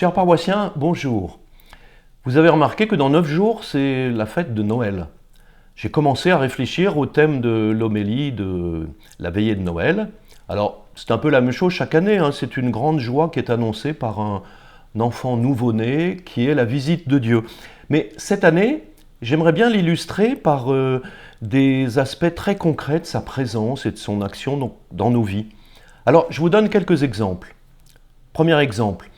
Chers paroissiens, bonjour. Vous avez remarqué que dans 9 jours, c'est la fête de Noël. J'ai commencé à réfléchir au thème de l'homélie de la veillée de Noël. Alors, c'est un peu la même chose chaque année, c'est une grande joie qui est annoncée par un enfant nouveau-né qui est la visite de Dieu. Mais cette année, j'aimerais bien l'illustrer par des aspects très concrets de sa présence et de son action dans nos vies. Alors, je vous donne quelques exemples. Premier exemple.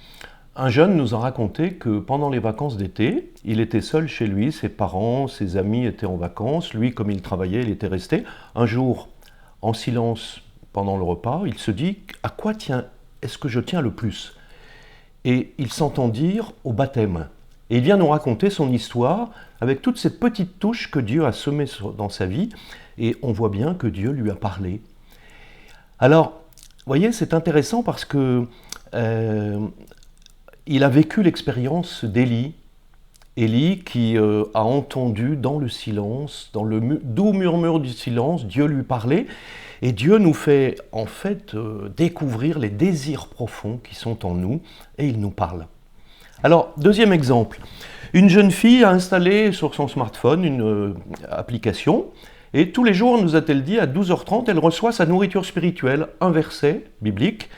Un jeune nous a raconté que pendant les vacances d'été, il était seul chez lui, ses parents, ses amis étaient en vacances, lui, comme il travaillait, il était resté. Un jour, en silence pendant le repas, il se dit « À quoi est-ce que je tiens le plus ?» Et il s'entend dire « Au baptême ». Et il vient nous raconter son histoire avec toutes ces petites touches que Dieu a semées dans sa vie, et on voit bien que Dieu lui a parlé. Alors, vous voyez, c'est intéressant parce que il a vécu l'expérience d'Élie. Élie qui a entendu dans le silence, dans le doux murmure du silence, Dieu lui parlait. Et Dieu nous fait en fait découvrir les désirs profonds qui sont en nous et il nous parle. Alors, deuxième exemple. Une jeune fille a installé sur son smartphone une application et tous les jours, nous a-t-elle dit, à 12h30, elle reçoit sa nourriture spirituelle, un verset biblique.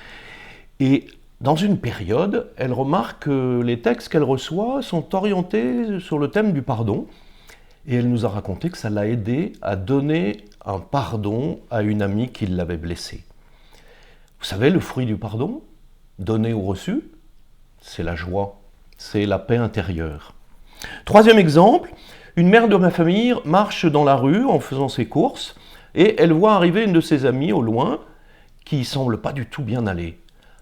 Et dans une période, elle remarque que les textes qu'elle reçoit sont orientés sur le thème du pardon. Et elle nous a raconté que ça l'a aidé à donner un pardon à une amie qui l'avait blessée. Vous savez, le fruit du pardon, donné ou reçu, c'est la joie, c'est la paix intérieure. Troisième exemple, une mère de ma famille marche dans la rue en faisant ses courses et elle voit arriver une de ses amies au loin qui ne semble pas du tout bien aller.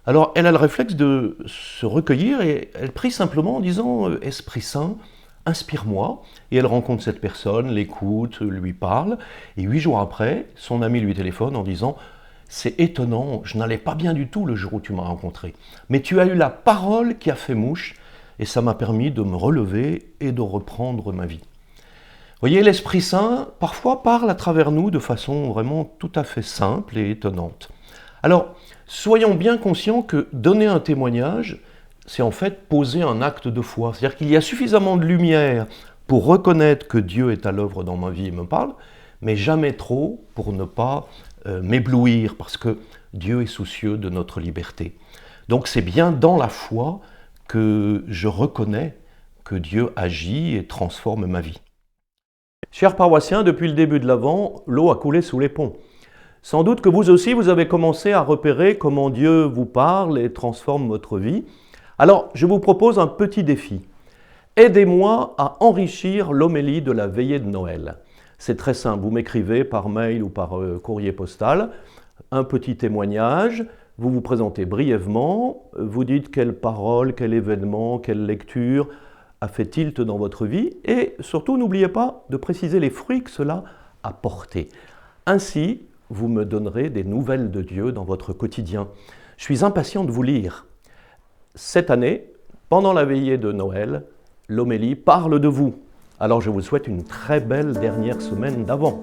Alors, elle a le réflexe de se recueillir et elle prie simplement en disant « Esprit Saint, inspire-moi ». Et elle rencontre cette personne, l'écoute, lui parle. Et 8 jours après, son ami lui téléphone en disant « C'est étonnant, je n'allais pas bien du tout le jour où tu m'as rencontré. Mais tu as eu la parole qui a fait mouche et ça m'a permis de me relever et de reprendre ma vie. » Vous voyez, l'Esprit Saint, parfois, parle à travers nous de façon vraiment tout à fait simple et étonnante. Alors, soyons bien conscients que donner un témoignage, c'est en fait poser un acte de foi. C'est-à-dire qu'il y a suffisamment de lumière pour reconnaître que Dieu est à l'œuvre dans ma vie et me parle, mais jamais trop pour ne pas m'éblouir, parce que Dieu est soucieux de notre liberté. Donc c'est bien dans la foi que je reconnais que Dieu agit et transforme ma vie. Chers paroissiens, depuis le début de l'Avent, l'eau a coulé sous les ponts. Sans doute que vous aussi, vous avez commencé à repérer comment Dieu vous parle et transforme votre vie. Alors, je vous propose un petit défi. Aidez-moi à enrichir l'homélie de la veillée de Noël. C'est très simple, vous m'écrivez par mail ou par courrier postal, un petit témoignage, vous vous présentez brièvement, vous dites quelle parole, quel événement, quelle lecture a fait tilt dans votre vie et surtout n'oubliez pas de préciser les fruits que cela a portés. Ainsi, vous me donnerez des nouvelles de Dieu dans votre quotidien. Je suis impatient de vous lire. Cette année, pendant la veillée de Noël, l'homélie parle de vous. Alors je vous souhaite une très belle dernière semaine d'Avent.